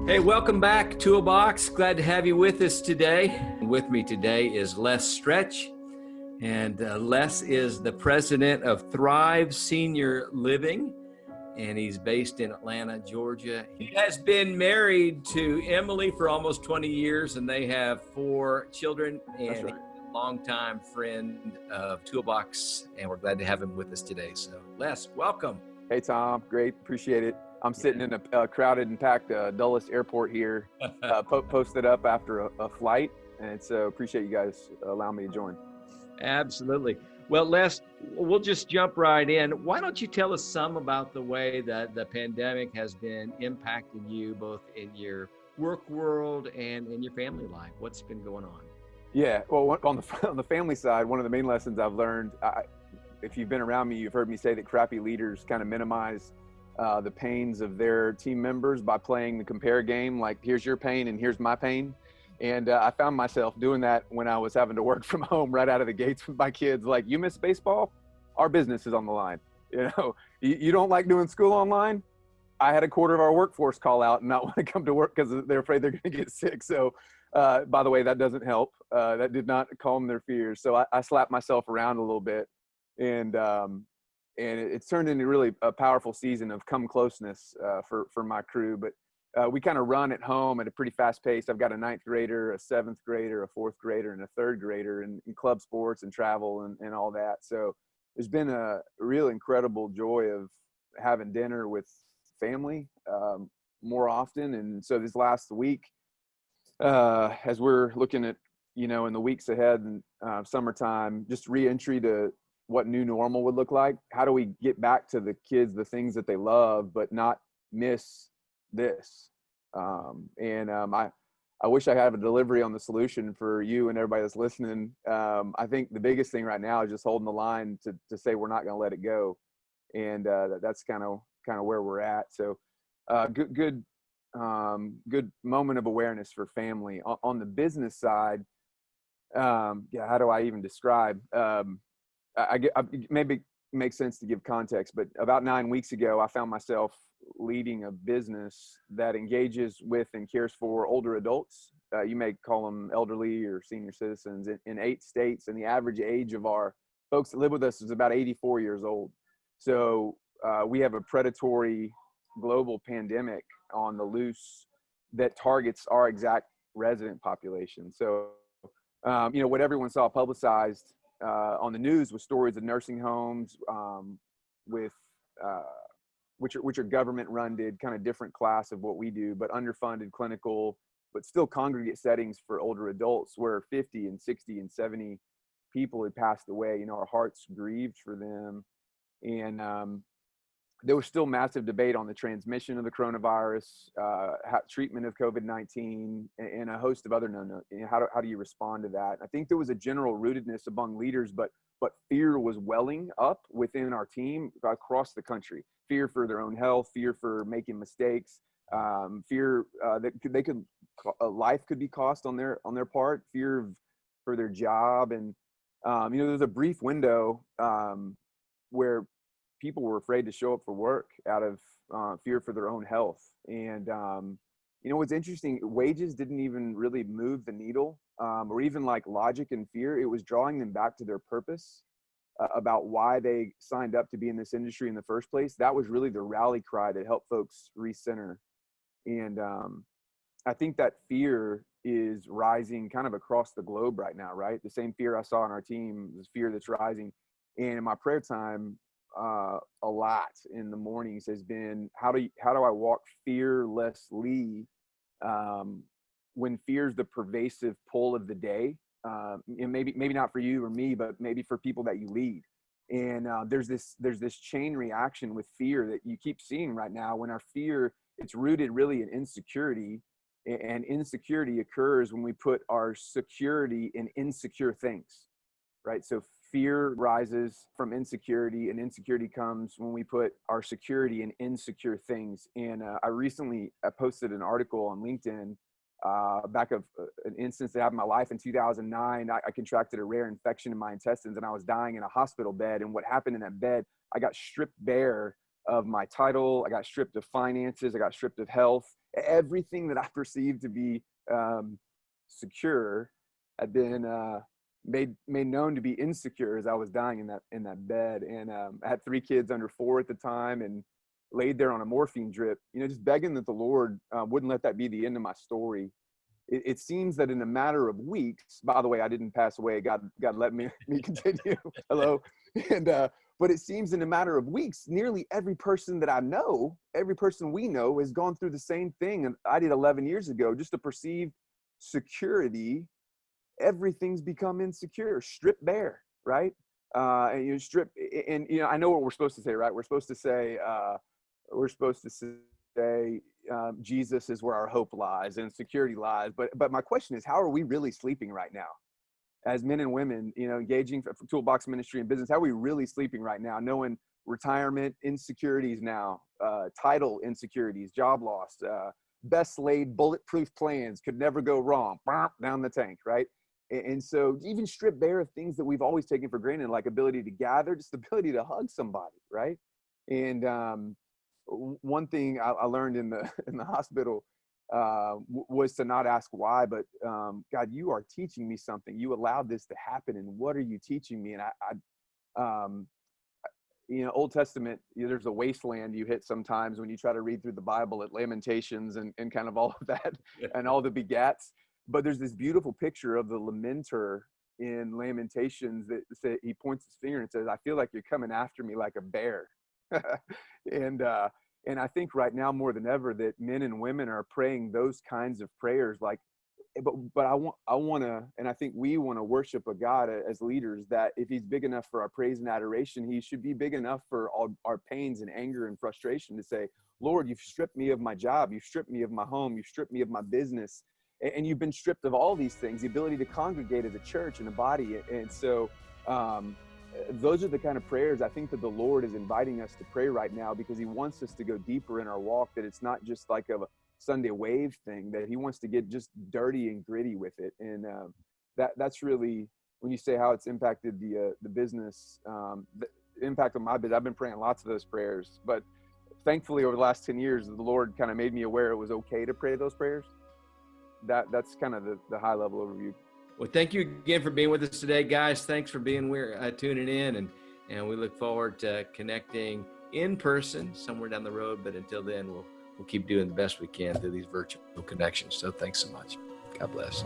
Hey, welcome back, Toolbox. Glad to have you with us today. With me today is Les Strech, and Les is the president of Thrive Senior Living, and he's based in Atlanta, Georgia. He has been married to Emily for almost 20 years, and they have 4 children, and he's a longtime friend of Toolbox, and we're glad to have him with us today. So, Les, welcome. Hey, Tom. Great. Appreciate it. I'm sitting in a crowded and packed Dulles Airport here, posted up after a flight, and so appreciate you guys allowing me to join. Absolutely. Well, Les, we'll just jump right in. Why don't you tell us some about the way that the pandemic has been impacting you both in your work world and in your family life? What's been going on? Yeah. Well, on the family side, one of the main lessons I've learned, if you've been around me, you've heard me say that crappy leaders kind of minimize the pains of their team members by playing the compare game, like here's your pain and here's my pain. And I found myself doing that when I was having to work from home right out of the gates with my kids. Like, you miss baseball? Our business is on the line. You know, you don't like doing school online? I had a quarter of our workforce call out and not want to come to work because they're afraid they're going to get sick. So, by the way, that doesn't help. That did not calm their fears. So I slapped myself around a little bit, and it's turned into really a powerful season of come closeness for my crew. But we kind of run at home at a pretty fast pace. I've got a 9th grader, a 7th grader, a 4th grader, and a 3rd grader in club sports and travel and all that. So there's been a real incredible joy of having dinner with family more often. And so this last week, as we're looking at, in the weeks ahead and summertime, just re-entry to what new normal would look like. How do we get back to the kids the things that they love, but not miss this? I wish I had a delivery on the solution for you and everybody that's listening. I think the biggest thing right now is just holding the line to say we're not going to let it go, and that's kind of where we're at. So good moment of awareness for family. On the business side, how do I even describe? Maybe it makes sense to give context, but about 9 weeks ago, I found myself leading a business that engages with and cares for older adults. You may call them elderly or senior citizens in 8 states. And the average age of our folks that live with us is about 84 years old. So we have a predatory global pandemic on the loose that targets our exact resident population. So, what everyone saw publicized on the news with stories of nursing homes which are government run, did kind of different class of what we do, but underfunded clinical, but still congregate settings for older adults where 50 and 60 and 70 people had passed away. Our hearts grieved for them. And there was still massive debate on the transmission of the coronavirus, treatment of COVID-19, and a host of other how do you respond to that? I think there was a general rootedness among leaders, but fear was welling up within our team across the country. Fear for their own health, fear for making mistakes, fear that life could be cost on their part, fear for their job. And there's a brief window where people were afraid to show up for work out of fear for their own health. And what's interesting, wages didn't even really move the needle, or even like logic and fear. It was drawing them back to their purpose, about why they signed up to be in this industry in the first place. That was really the rally cry that helped folks recenter. And I think that fear is rising kind of across the globe right now, right? The same fear I saw on our team is fear that's rising. And in my prayer time, a lot in the mornings has been, how do I walk fearlessly when fear is the pervasive pull of the day? And maybe not for you or me, but maybe for people that you lead. And there's this chain reaction with fear that you keep seeing right now. When our fear, it's rooted really in insecurity, and insecurity occurs when we put our security in insecure things, right? So fear rises from insecurity, and insecurity comes when we put our security in insecure things. And I recently posted an article on LinkedIn back of an instance that happened in my life in 2009. I contracted a rare infection in my intestines, and I was dying in a hospital bed. And what happened in that bed, I got stripped bare of my title. I got stripped of finances. I got stripped of health. Everything that I perceived to be secure had been made known to be insecure as I was dying in that bed. And I had 3 kids under 4 at the time, and laid there on a morphine drip, just begging that the Lord wouldn't let that be the end of my story. It seems that in a matter of weeks, by the way, I didn't pass away. God let me continue. Hello. And but it seems in a matter of weeks, nearly every person that I know, every person we know, has gone through the same thing. And I did 11 years ago. Just a perceived security, everything's become insecure, stripped bare, right? And you strip, and I know what we're supposed to say, right? We're supposed to say, Jesus is where our hope lies and security lies. But my question is, how are we really sleeping right now? As men and women, engaging for Toolbox ministry and business, how are we really sleeping right now? Knowing retirement insecurities now, title insecurities, job loss, best laid bulletproof plans could never go wrong, down the tank, right? And so even strip bare of things that we've always taken for granted, like ability to gather, just ability to hug somebody, right? And one thing I learned in the hospital was to not ask why, but God, you are teaching me something. You allowed this to happen, and what are you teaching me? And Old Testament, there's a wasteland you hit sometimes when you try to read through the Bible at Lamentations and kind of all of that and all the begats. But there's this beautiful picture of the lamenter in Lamentations that say, he points his finger and says, I feel like you're coming after me like a bear. And I think right now more than ever that men and women are praying those kinds of prayers, like, but I want to, and I think we want to worship a God as leaders that if he's big enough for our praise and adoration, he should be big enough for all our pains and anger and frustration to say, Lord, you've stripped me of my job. You've stripped me of my home. You've stripped me of my business. And you've been stripped of all these things, the ability to congregate as a church and a body. And so those are the kind of prayers I think that the Lord is inviting us to pray right now, because he wants us to go deeper in our walk, that it's not just like a Sunday wave thing, that he wants to get just dirty and gritty with it. And that's really, when you say how it's impacted the business, the impact on my business, I've been praying lots of those prayers. But thankfully over the last 10 years, the Lord kind of made me aware it was okay to pray those prayers. That's kind of the high level overview. Well, thank you again for being with us today, guys. Thanks for being tuning in, and we look forward to connecting in person somewhere down the road. But until then, we'll keep doing the best we can through these virtual connections. So thanks so much. God bless.